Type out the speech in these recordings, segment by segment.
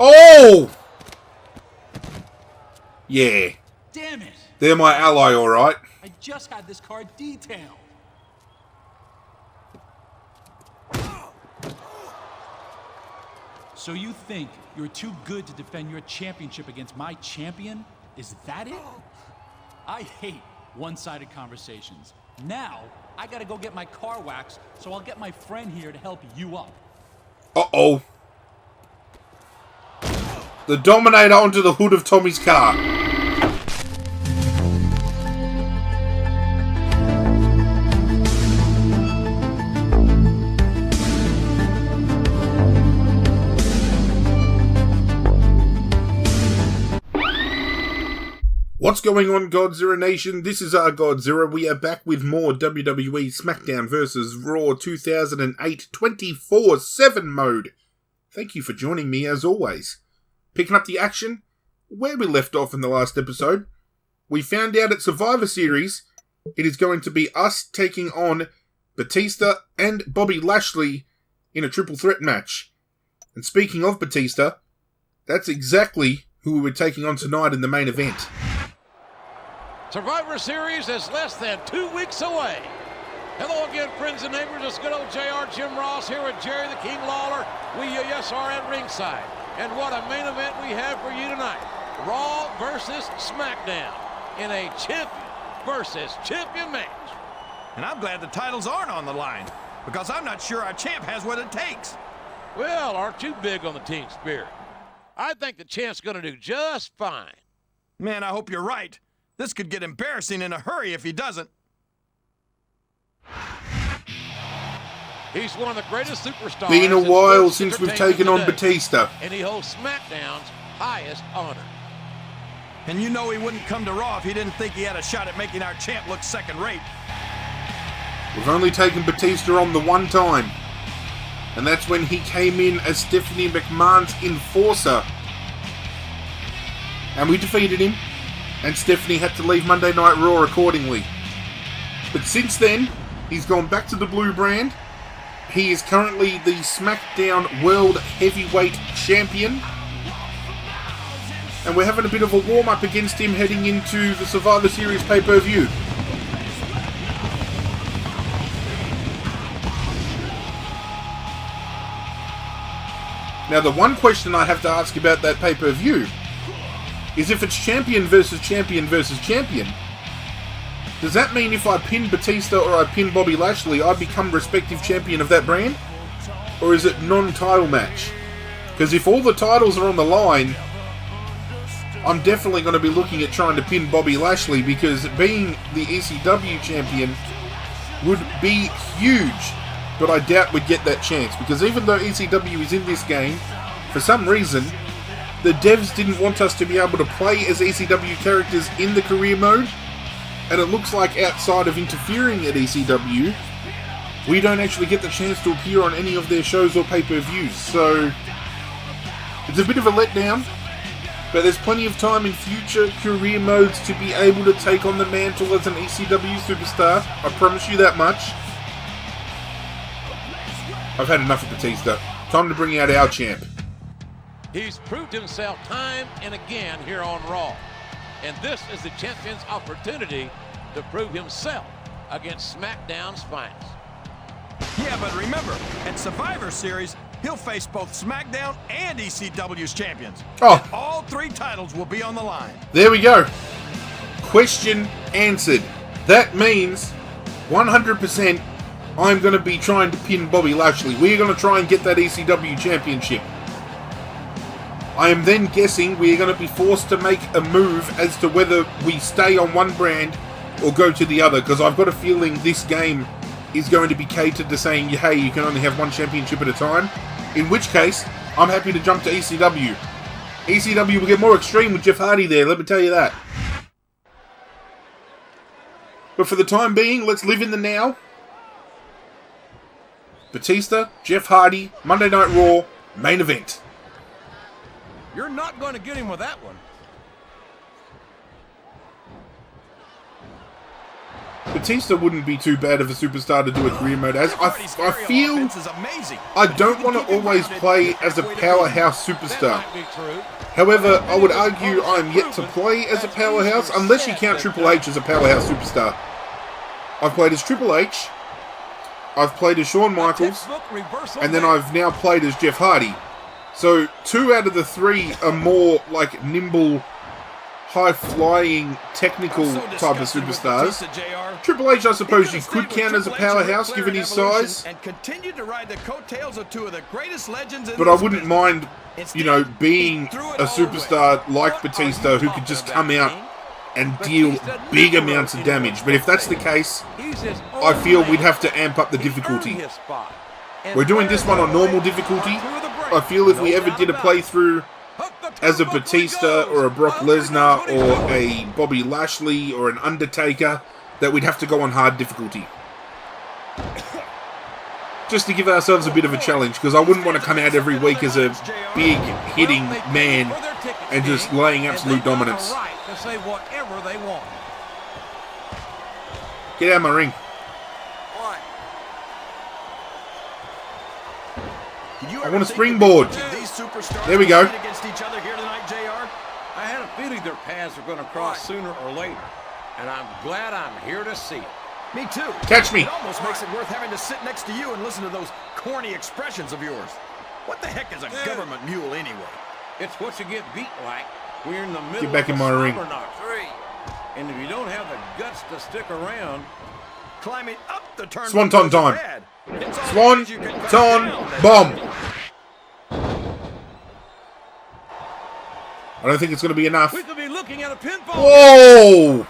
Oh! Yeah. Damn it! They're my ally, alright. I just had this car detailed. So you think you're too good to defend your championship against my champion? Is that it? I hate one-sided conversations. Now, I gotta go get my car waxed, so I'll get my friend here to help you up. Uh-oh. The Dominator onto the hood of Tommy's car. What's going on, Godzilla Nation? This is our Godzilla. We are back with more WWE SmackDown vs. Raw 2008 24/7 mode. Thank you for joining me as always. Picking up the action where we left off in the last episode. We found out at Survivor Series it is going to be us taking on Batista and Bobby Lashley in a triple threat match. And speaking of Batista, that's exactly who we were taking on tonight in the main event. Survivor Series is less than 2 weeks away. Hello again, friends and neighbors. It's good old JR Jim Ross here with Jerry the King Lawler. We yes are at ringside. And what a main event we have for you tonight. Raw versus SmackDown in a champion versus champion match. And I'm glad the titles aren't on the line, because I'm not sure our champ has what it takes. Well, aren't you big on the team spirit? I think the champ's going to do just fine. Man, I hope you're right. This could get embarrassing in a hurry if he doesn't. He's one of the greatest superstars. Been a while since we've taken on Batista. And he holds SmackDown's highest honor. And you know he wouldn't come to Raw if he didn't think he had a shot at making our champ look second-rate. We've only taken Batista on the one time. And that's when he came in as Stephanie McMahon's enforcer. And we defeated him. And Stephanie had to leave Monday Night Raw accordingly. But since then, he's gone back to the blue brand. He is currently the SmackDown World Heavyweight Champion. And we're having a bit of a warm-up against him heading into the Survivor Series pay-per-view. Now, the one question I have to ask about that pay-per-view is if it's champion versus champion versus champion, does that mean if I pin Batista or I pin Bobby Lashley, I become respective champion of that brand? Or is it non-title match? Because if all the titles are on the line, I'm definitely going to be looking at trying to pin Bobby Lashley, because being the ECW champion would be huge. But I doubt we'd get that chance, because even though ECW is in this game, for some reason, the devs didn't want us to be able to play as ECW characters in the career mode, and it looks like outside of interfering at ECW, we don't actually get the chance to appear on any of their shows or pay-per-views, so it's a bit of a letdown, but there's plenty of time in future career modes to be able to take on the mantle as an ECW superstar, I promise you that much. I've had enough of Batista. Time to bring out our champ. He's proved himself time and again here on Raw. And this is the champion's opportunity to prove himself against SmackDown's finest. Yeah, but remember, at Survivor Series, he'll face both SmackDown and ECW's champions. Oh. And all three titles will be on the line. There we go. Question answered. That means 100% I'm going to be trying to pin Bobby Lashley. We're going to try and get that ECW championship. I am then guessing we're going to be forced to make a move as to whether we stay on one brand or go to the other, because I've got a feeling this game is going to be catered to saying, hey, you can only have one championship at a time, in which case, I'm happy to jump to ECW. ECW will get more extreme with Jeff Hardy there, let me tell you that. But for the time being, let's live in the now. Batista, Jeff Hardy, Monday Night Raw, main event. You're not going to get him with that one. Batista wouldn't be too bad of a superstar to do a career mode as. I feel I don't want to always play as a powerhouse superstar. However, I would argue I'm yet to play as a powerhouse, unless you count Triple H as a powerhouse superstar. I've played as Triple H, I've played as Shawn Michaels, and then I've now played as Jeff Hardy. So 2 out of the 3 are more like nimble, high-flying, technical type of superstars. Triple H, I suppose you could count as a powerhouse given his size. But I wouldn't mind, you know, being a superstar like Batista who could just come out and deal big amounts of damage. But if that's the case, I feel we'd have to amp up the difficulty. We're doing this one on normal difficulty. I feel if we ever did a playthrough as a Batista or a Brock Lesnar or a Bobby Lashley or an Undertaker, that we'd have to go on hard difficulty. Just to give ourselves a bit of a challenge, because I wouldn't want to come out every week as a big hitting man and just laying absolute dominance. Get out of my ring. I want a springboard. There we go. I had a feeling their paths were going to cross sooner or later, and I'm glad I'm here to see it. Me too. Catch me. It almost makes it worth having to sit next to you and listen to those corny expressions of yours. What the heck is a government mule anyway? It's what you get beat like. We're in the middle Get back in my ring. And if you don't have the guts to stick around, climbing up the turn. Swanton time. Swanton bomb. I don't think it's going to be enough. we could be looking at a pinfall. Whoa!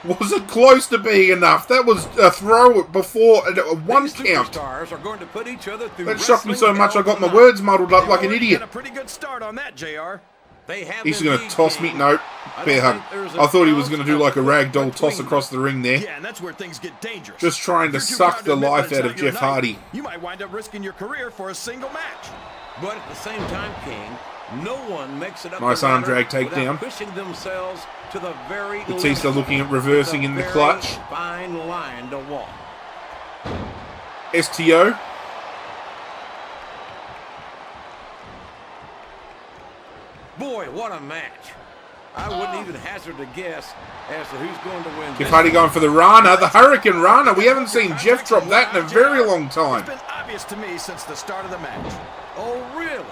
Was it close to being enough? That was a throw before one These count. superstars are going to put each other through That shocked me so wrestling much I got my hell words muddled up like an idiot. Got a pretty good start on that, JR. They have He's been going to beat, toss me. King. No, I bear don't hug. think there's a I thought he was ounce going to do like a of ragdoll toss between across the ring there. Yeah, and that's where things get dangerous. Just trying to If you're too suck proud the to admit life that out of it's not your Jeff night, Hardy. You might wind up risking your career for a single match. But at the same time, King, no one makes it up. Nice the arm ladder drag takedown. without pushing themselves to the very Batista limit. looking at reversing in the Very clutch. Fine line to walk. STO. Boy, what a match. I wouldn't even hazard a guess as to who's going to win. Jeff Hardy going for the Rana, the Hurricane Rana. We haven't seen Jeff drop that in a very long time. It's been obvious to me since the start of the match. Oh, really?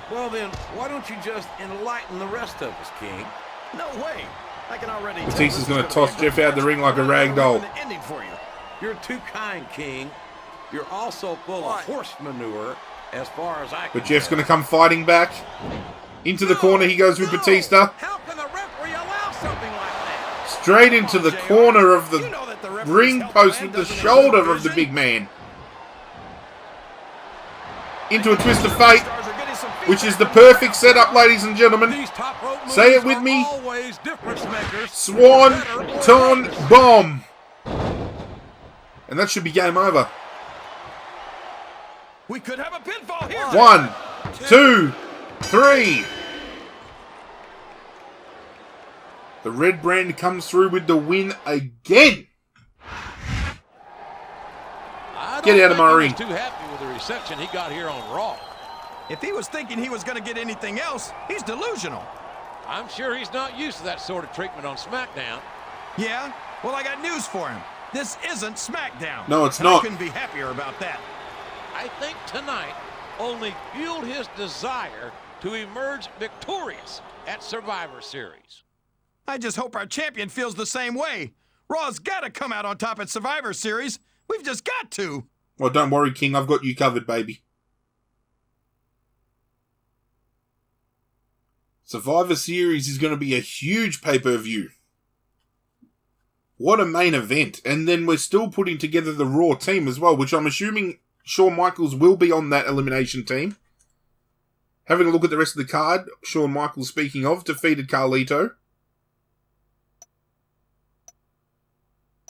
Well, then, why don't you just enlighten the rest of us, King? No way. I can already. Batista's going to toss Jeff out of the ring like a rag doll. Ending for you. You're too kind, King. You're also full of horse manure, as far as I can But Jeff's tell. going to come fighting back. Into the corner he goes with Batista. How can the referee allow something like that? Straight into the corner of the ring post with the shoulder of the big man. Into a twist of fate, which is the perfect setup, ladies and gentlemen. These top rope moves Say it with are me. always difference makers. Swanton bomb. And that should be game over. We could have a pinfall here. 1, 2, 3. The red brand comes through with the win again. Get out of my ring. Too happy with the reception he got here on Raw. If he was thinking he was going to get anything else, he's delusional. I'm sure he's not used to that sort of treatment on SmackDown. Yeah? Well, I got news for him. This isn't SmackDown. No, it's And I not. couldn't be happier about that. I think tonight only fueled his desire to emerge victorious at Survivor Series. I just hope our champion feels the same way. Raw's got to come out on top at Survivor Series. We've just got to. Well, don't worry, King. I've got you covered, baby. Survivor Series is going to be a huge pay-per-view. What a main event. And then we're still putting together the Raw team as well, which I'm assuming Shawn Michaels will be on that elimination team. Having a look at the rest of the card, Shawn Michaels, speaking of, defeated Carlito.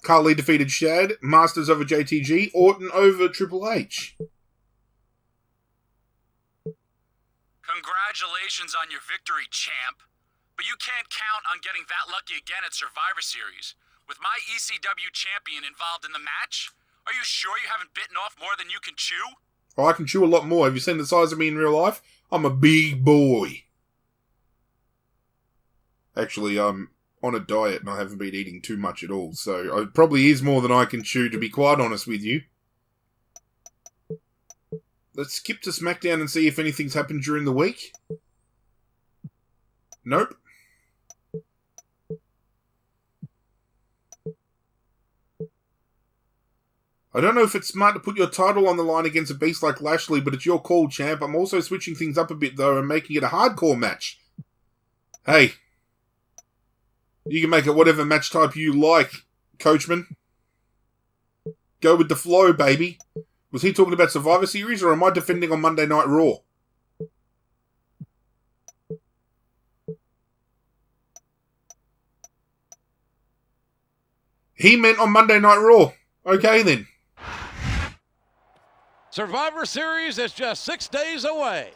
Carly defeated Shad. Masters over JTG. Orton over Triple H. Congratulations on your victory, champ. But you can't count on getting that lucky again at Survivor Series. With my ECW champion involved in the match, are you sure you haven't bitten off more than you can chew? Oh, I can chew a lot more. Have you seen the size of me in real life? I'm a big boy. Actually, I'm on a diet and I haven't been eating too much at all, so it probably is more than I can chew, to be quite honest with you. Let's skip to SmackDown and see if anything's happened during the week. Nope. I don't know if it's smart to put your title on the line against a beast like Lashley, but it's your call, champ. I'm also switching things up a bit, though, and making it a hardcore match. Hey. You can make it whatever match type you like, coachman. Go with the flow, baby. Was he talking about Survivor Series, or am I defending on Monday Night Raw? He meant on Monday Night Raw. Okay, then. Survivor Series is just 6 days away.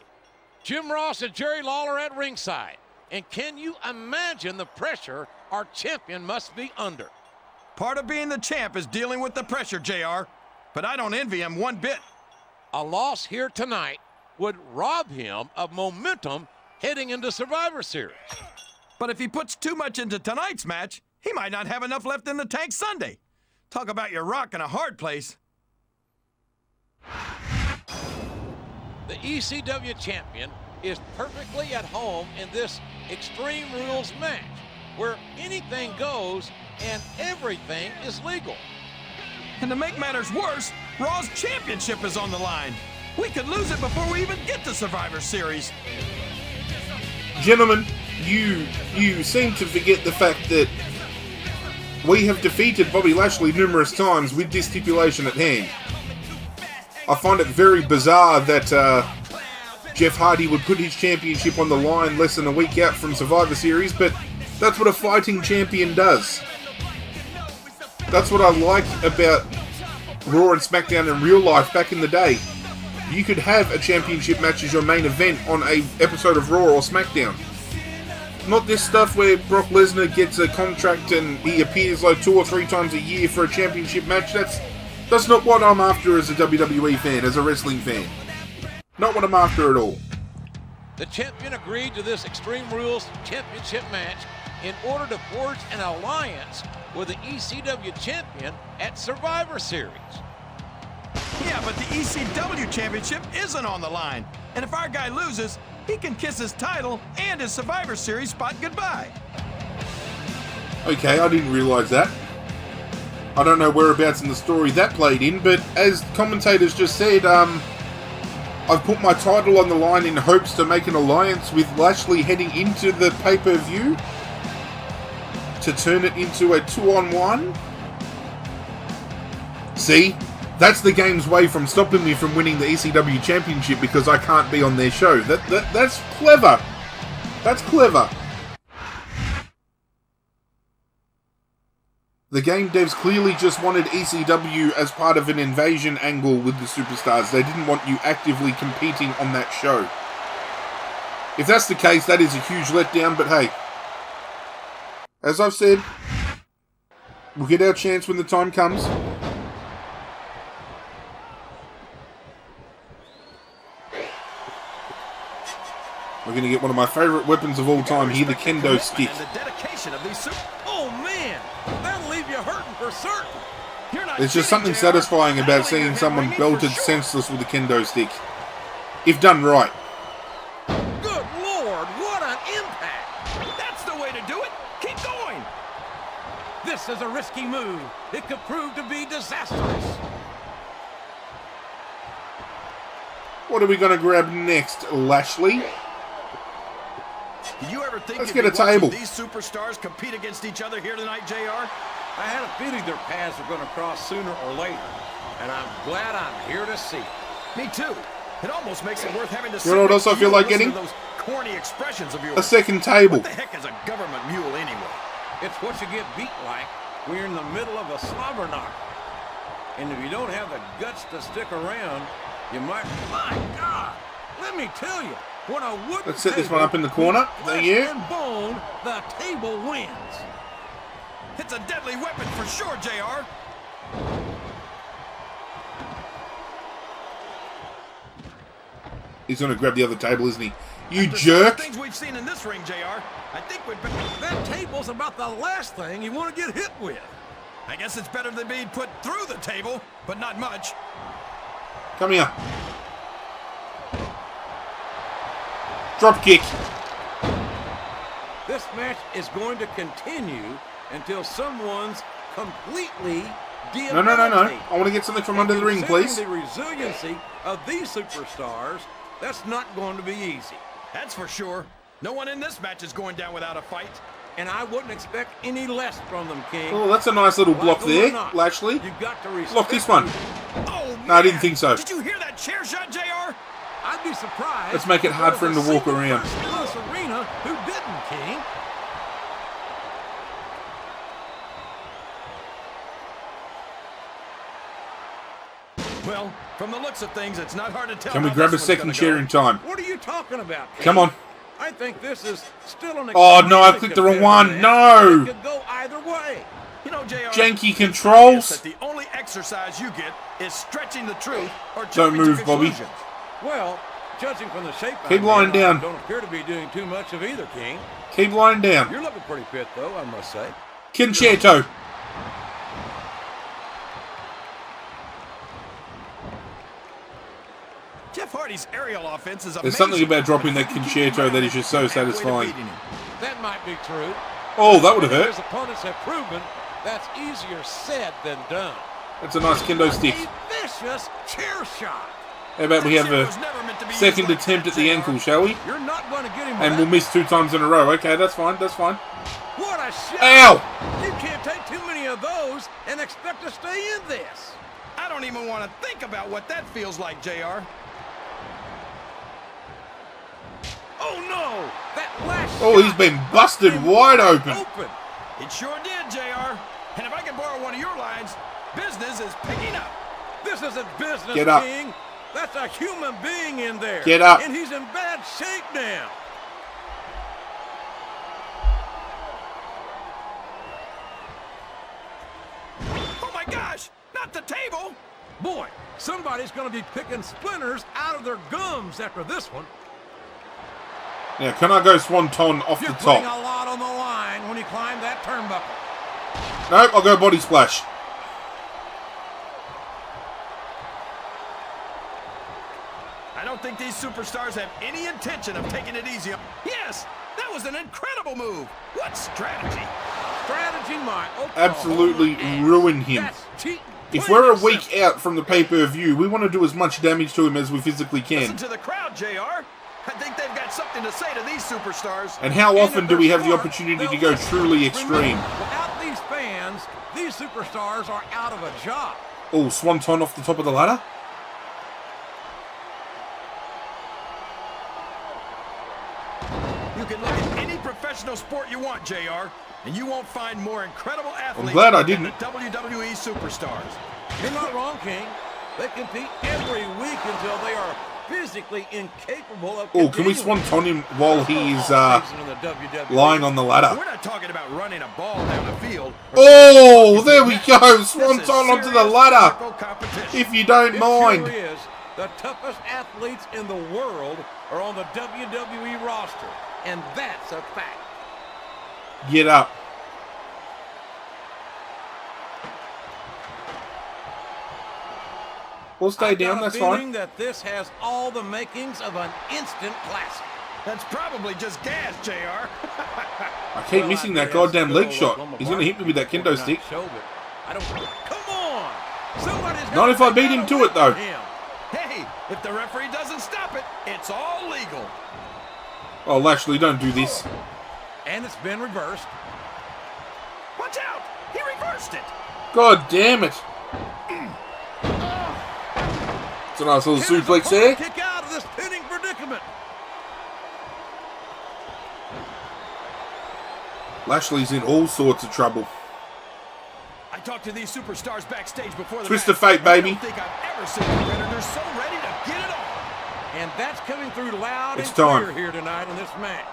Jim Ross and Jerry Lawler at ringside. And can you imagine the pressure our champion must be under? Part of being the champ is dealing with the pressure, JR. But I don't envy him one bit. A loss here tonight would rob him of momentum heading into Survivor Series. But if he puts too much into tonight's match, he might not have enough left in the tank Sunday. Talk about your rock in a hard place. The ECW champion is perfectly at home in this Extreme Rules match, where anything goes and everything is legal. And to make matters worse, Raw's championship is on the line. We could lose it before we even get to Survivor Series. Gentlemen, you seem to forget the fact that we have defeated Bobby Lashley numerous times with this stipulation at hand. I find it very bizarre that Jeff Hardy would put his championship on the line less than a week out from Survivor Series, but that's what a fighting champion does. That's what I like about Raw and SmackDown in real life back in the day. You could have a championship match as your main event on a episode of Raw or SmackDown. Not this stuff where Brock Lesnar gets a contract and he appears like 2 or 3 times a year for a championship match. That's not what I'm after as a WWE fan, as a wrestling fan. Not what I'm after at all. The champion agreed to this Extreme Rules championship match in order to forge an alliance with the ECW champion at Survivor Series. Yeah, but the ECW championship isn't on the line. And if our guy loses, he can kiss his title and his Survivor Series spot goodbye. Okay, I didn't realise that. I don't know whereabouts in the story that played in, but as commentators just said, I've put my title on the line in hopes to make an alliance with Lashley heading into the pay-per-view to turn it into a 2-on-1. See? That's the game's way from stopping me from winning the ECW Championship because I can't be on their show. That's clever. That's clever. The game devs clearly just wanted ECW as part of an invasion angle with the superstars. They didn't want you actively competing on that show. If that's the case, that is a huge letdown, but hey. As I've said, we'll get our chance when the time comes. We're going to get one of my favourite weapons of all time here, the kendo stick. And the dedication of these Oh man, that'll leave you hurting for certain. There's just something satisfying about seeing someone belted senseless with a kendo stick. If done right. Good Lord, what an impact! That's the way to do it. Keep going. This is a risky move. It could prove to be disastrous. What are we going to grab next, Lashley? Did you ever think Let's you'd get be a table. watching these superstars compete against each other here tonight, JR? I had a feeling their paths were going to cross sooner or later, and I'm glad I'm here to see it. Me too. It almost makes it worth having to You know what else I feel like listen getting? to those corny expressions of yours. A second table. What the heck is a government mule anyway? It's what you get beat like when you're in the middle of a slobber knocker. And if you don't have the guts to stick around, you might... My God, let me tell you, When a wooden Let's set this table one up in the corner. with Thank flesh you. and bone, the table wins. It's a deadly weapon for sure, JR. He's going to grab the other table, isn't he? You After jerk! things we've seen in this ring, JR, I think we'd better... That table's about the last thing you want to get hit with. I guess it's better than being put through the table, but not much. Come here. Drop kick. This match is going to continue until someone's completely No. I want to get something from under the ring, please. The resiliency of these superstars, that's not going to be easy. That's for sure. No one in this match is going down without a fight. And I wouldn't expect any less from them, King. Oh, that's a nice little block Like 'em or there, not, Lashley. You've got to respect Block this one. Oh, No, I didn't man. think so. Did you hear that chair shot, JR? I'd be surprised. Let's make it hard if for him there to was a walk around. single person in this arena who didn't, King. Well, from the looks of things, it's not hard to tell. Can we how grab a this one's second gonna chair go. in time? What are you talking about, King? Come on. I think this is still an Oh, no, I extremely clicked the wrong competitive one. match. No. It could go either way. You know, JR, Janky it's controls. obvious that the only exercise you get is stretching the truth or Don't jumping move, to Bobby. conclusions. Well, judging from the shape Keep I'm lying in, down. I don't appear to be doing too much of either, King. Keep lying down. You're looking pretty fit, though, I must say. Concerto. Jeff Hardy's aerial offense is amazing. There's something about dropping that He can keep concerto him that is just so halfway to satisfying. beating him. That might be true. Oh, that would have hurt. His opponents have proven that's easier said than done. That's a nice kendo stick. A vicious chair shot. How about we have That chair a was never meant to be second used like attempt that, at the JR. ankle, shall we? You're not going to get him. And with we'll that. miss 2 times in a row. Okay, that's fine. That's fine. What a shot! Ow! You can't take too many of those and expect to stay in this. I don't even want to think about what that feels like, JR. Oh no! That last Oh, he's shot been busted knocked him wide open. It sure did, JR. And if I can borrow one of your lines, business is picking up. This isn't business, Get up. King. That's a human being in there. Get up. And he's in bad shape now. Oh my gosh, not the table. Boy, somebody's going to be picking splinters out of their gums after this one. Now, can I go swanton off You're the putting top? a lot on the line when you climb that turnbuckle. Nope, I'll go body splash. I don't think these superstars have any intention of taking it easy. Yes, that was an incredible move. What strategy? Strategy might Absolutely ruin him. That's cheating. If Plain we're a and week simple. out from the pay-per-view, we want to do as much damage to him as we physically Listen can. to the crowd, JR. I think they've got something to say to these superstars. And how And often if do we they're have the smart, opportunity to they'll go listen. truly extreme? Remember, without these fans, these superstars are out of a job. Oh, swanton off the top of the ladder? You can look at any professional sport you want, JR, and you won't find more incredible athletes glad I than didn't. the WWE superstars. You're not wrong, King. They compete every week until they are physically incapable of Oh, can we continuing. swanton him while he's Season in the WWE. lying on the ladder? We're not talking about running a ball down the field. Oh, there we go! This is Swanton onto the serious ladder! physical competition. If you don't It mind. sure is. The toughest athletes in the world are on the WWE roster, and that's a fact. Get up. We'll stay I've down, got a that's feeling fine. that this has all the makings of an instant classic. That's probably just gas, JR. I keep Well, missing I that guess goddamn good leg old shot. Oklahoma He's going to hit me with that Barber kendo not stick. show, but I don't. Come on! Somebody's Not if I beat him to it, though. Hey, if the referee doesn't stop it, it's all legal. Oh, Lashley, don't do this. And it's been reversed. Watch out! He reversed it. God damn it. It's a nice little Can his suplex opponent there. kick out of this pinning predicament. Lashley's in all sorts of trouble. I talked to these superstars backstage before the Twist match. of fate, I baby. don't think I've ever seen competitors so ready to get it on. And that's coming through loud It's and time. clear here tonight in this match.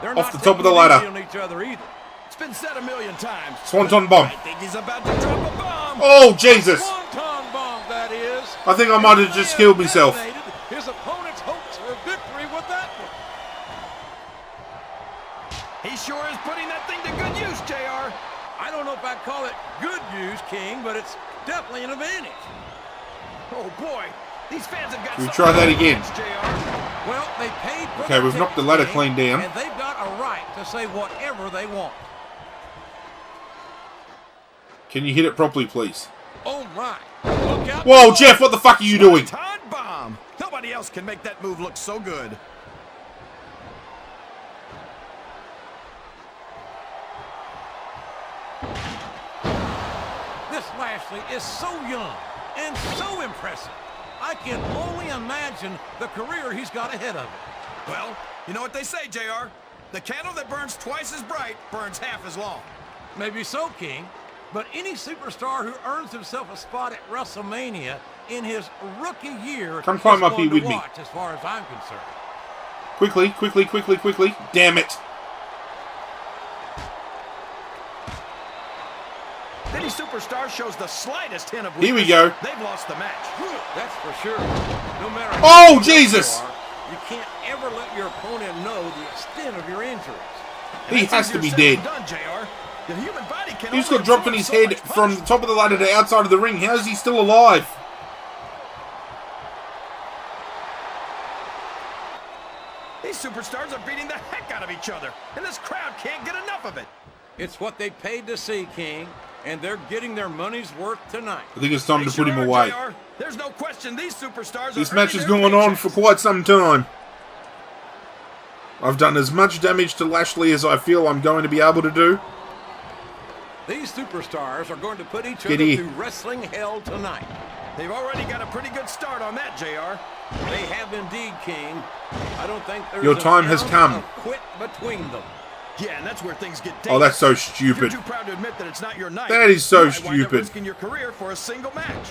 They're Off not the top of the taking it ladder. easy on each other either. It's been said a million times. Swanton bomb. I think he's about to drop a bomb. Oh, Jesus. Swanton bomb, that is. I think I might have just killed myself. Detonated his opponent's hopes for victory with that one. He sure is putting that thing to good use, JR. I don't know if I'd call it good use, King, but it's definitely an advantage. Oh, boy. These fans have got Can we something try that to again? watch, JR. Well, they paid for Okay, their we've knocked the ladder tickets, King, clean down. and they've got a right to say whatever they want. Can you hit it properly, please? Oh, my. Look out. Whoa, Jeff, what the fuck are you doing? Todd bomb. Nobody else can make that move look so good. This Lashley is so young and so impressive. I can only imagine the career he's got ahead of him. Well, you know what they say, JR. The candle that burns twice as bright burns half as long. Maybe so, King. But any superstar who earns himself a spot at WrestleMania in his rookie year Come climb is up going here to with me. watch, as far as I'm concerned. Quickly, quickly, quickly, quickly. Damn it. If any superstar shows the slightest hint of Here we weakness, go. they've lost the match. That's for sure. No matter Oh, how good Jesus. you are, you can't ever let your opponent know the extent of your injuries. He That's has to be easier dead. said than done, JR. The human body can He just only got dropped on absorb his so head much from the punishment. top of the ladder to outside of the ring. How is he still alive? These superstars are beating the heck out of each other, and this crowd can't get enough of it. It's what they paid to see, King, and they're getting their money's worth tonight. I think it's time to They put sure him are, away. JR. There's no question these superstars This are match earning is their going on paychecks. for quite some time. I've done as much damage to Lashley as I feel I'm going to be able to do. These superstars are going to put each Get other in. through wrestling hell tonight. They've already got a pretty good start on that, JR. They have indeed, King. I don't think there's Your an time has ounce come. of quit between them. Yeah, and that's where things get dangerous. Oh, that's so If stupid. you're too proud to admit that it's not your night, That is so you might wind up stupid. risking your career for a single match.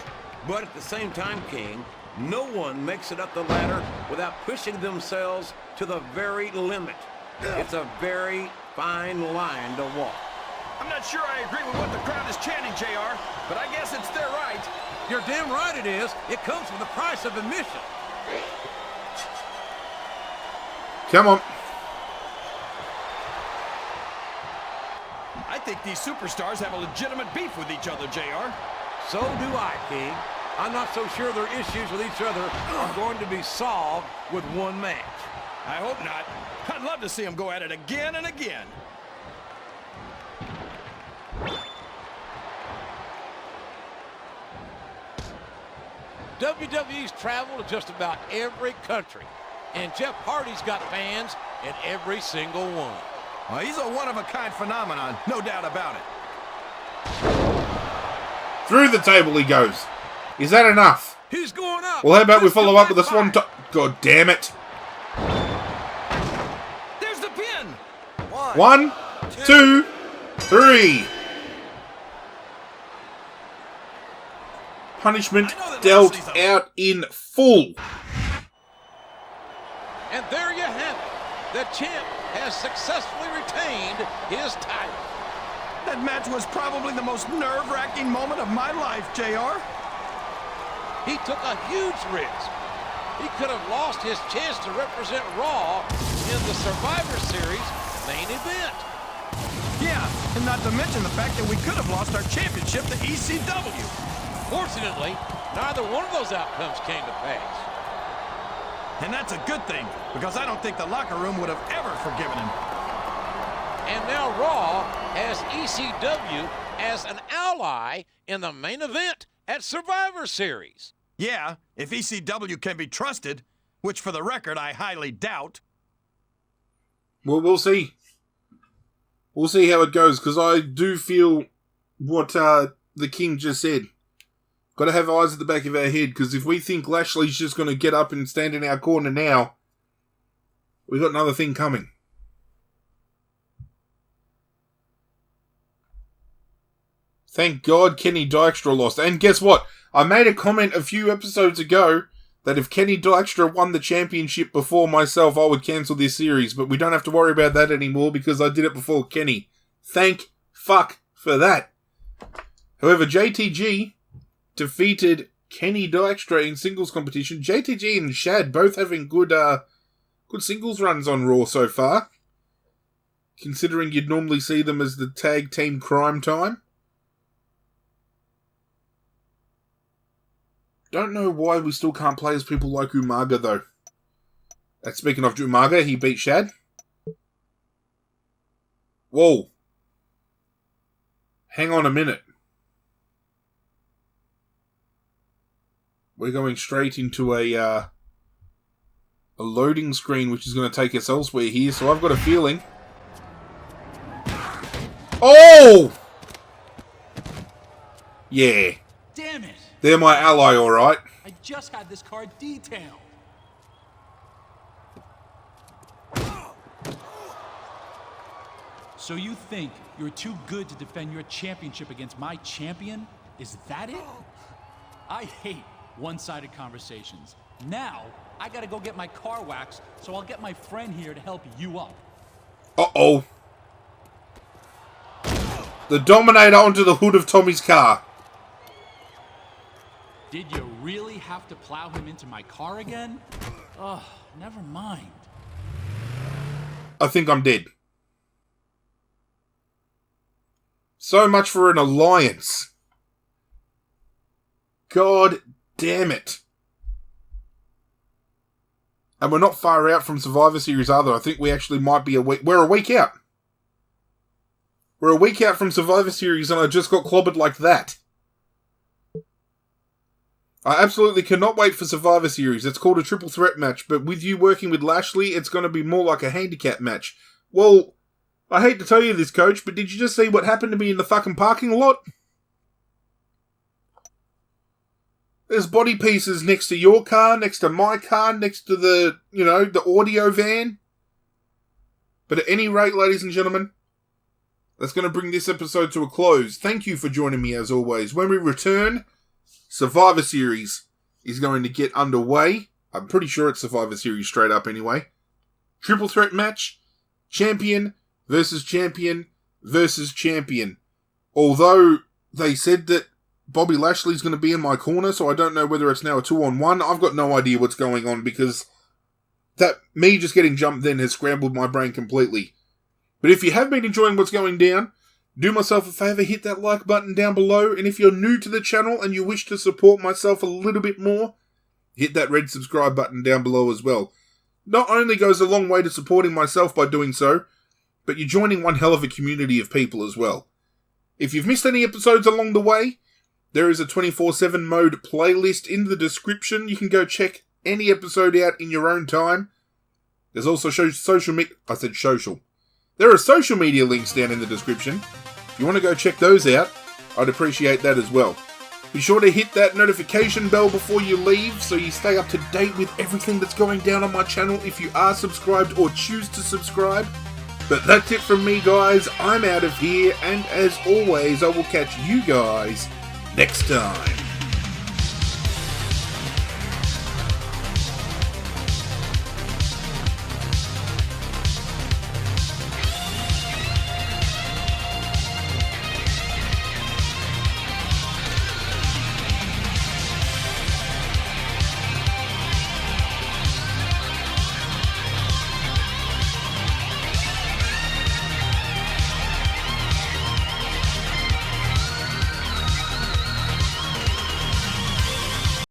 But at the same time, King, no one makes it up the ladder without pushing themselves to the very limit. It's a very fine line to walk. I'm not sure I agree with what the crowd is chanting, JR, but I guess it's their right. You're damn right it is. It comes with the price of admission. Come on. I think these superstars have a legitimate beef with each other, JR. So do I, King. I'm not so sure their issues with each other are going to be solved with one match. I hope not. I'd love to see them go at it again and again. WWE's traveled to just about every country, and Jeff Hardy's got fans in every single one. Well, he's a one-of-a-kind phenomenon, no doubt about it. Through the table he goes. Is that enough? He's going up. Well, how about we This follow could up with a swan backfire. God damn it. There's the pin. 1, 2, 3. Punishment dealt out in full. And there you have it. The champ has successfully retained his title. That match was probably the most nerve-wracking moment of my life, JR. He took a huge risk. He could have lost his chance to represent Raw in the Survivor Series main event. Yeah, and not to mention the fact that we could have lost our championship to ECW. Fortunately, neither one of those outcomes came to pass. And that's a good thing, because I don't think the locker room would have ever forgiven him. And now Raw has ECW as an ally in the main event at Survivor Series. Yeah, if ECW can be trusted, which for the record I highly doubt. Well, we'll see. We'll see how it goes, because I do feel what the King just said. Got to have eyes at the back of our head, because if we think Lashley's just going to get up and stand in our corner now, we've got another thing coming. Thank God Kenny Dykstra lost. And guess what? I made a comment a few episodes ago that if Kenny Dykstra won the championship before myself, I would cancel this series, but we don't have to worry about that anymore because I did it before Kenny. Thank fuck for that. However, JTG defeated Kenny Dykstra in singles competition. JTG and Shad both having good singles runs on Raw so far, considering you'd normally see them as the tag team crime time. Don't know why we still can't play as people like Umaga, though. And speaking of Umaga, he beat Shad. Whoa. Hang on a minute. We're going straight into a loading screen, which is going to take us elsewhere here, so I've got a feeling... Oh! Yeah. Damn it! They're my ally, alright. I just had this car detailed. So you think you're too good to defend your championship against my champion? Is that it? I hate one-sided conversations. Now, I gotta go get my car waxed, so I'll get my friend here to help you up. Uh-oh. The Dominator onto the hood of Tommy's car. Did you really have to plow him into my car again? Ugh, never mind. I think I'm dead. So much for an alliance. God damn it. And we're not far out from Survivor Series either. I think we actually might be we're a week out. We're a week out from Survivor Series and I just got clobbered like that. I absolutely cannot wait for Survivor Series. It's called a triple threat match, but with you working with Lashley, it's going to be more like a handicap match. Well, I hate to tell you this, Coach, but did you just see what happened to me in the fucking parking lot? There's body pieces next to your car, next to my car, next to the, the audio van. But at any rate, ladies and gentlemen, that's going to bring this episode to a close. Thank you for joining me as always. When we return, Survivor Series is going to get underway. I'm pretty sure it's Survivor Series straight up anyway. Triple threat match. Champion versus champion versus champion. Although they said that Bobby Lashley's going to be in my corner, so I don't know whether it's now a 2-on-1. I've got no idea what's going on because me just getting jumped then has scrambled my brain completely. But if you have been enjoying what's going down, do myself a favour, hit that like button down below, and if you're new to the channel and you wish to support myself a little bit more, hit that red subscribe button down below as well. Not only goes a long way to supporting myself by doing so, but you're joining one hell of a community of people as well. If you've missed any episodes along the way, there is a 24/7 mode playlist in the description. You can go check any episode out in your own time. There's also social media... I said social. There are social media links down in the description. If you want to go check those out, I'd appreciate that as well. Be sure to hit that notification bell before you leave so you stay up to date with everything that's going down on my channel if you are subscribed or choose to subscribe. But that's it from me, guys. I'm out of here, and as always, I will catch you guys next time.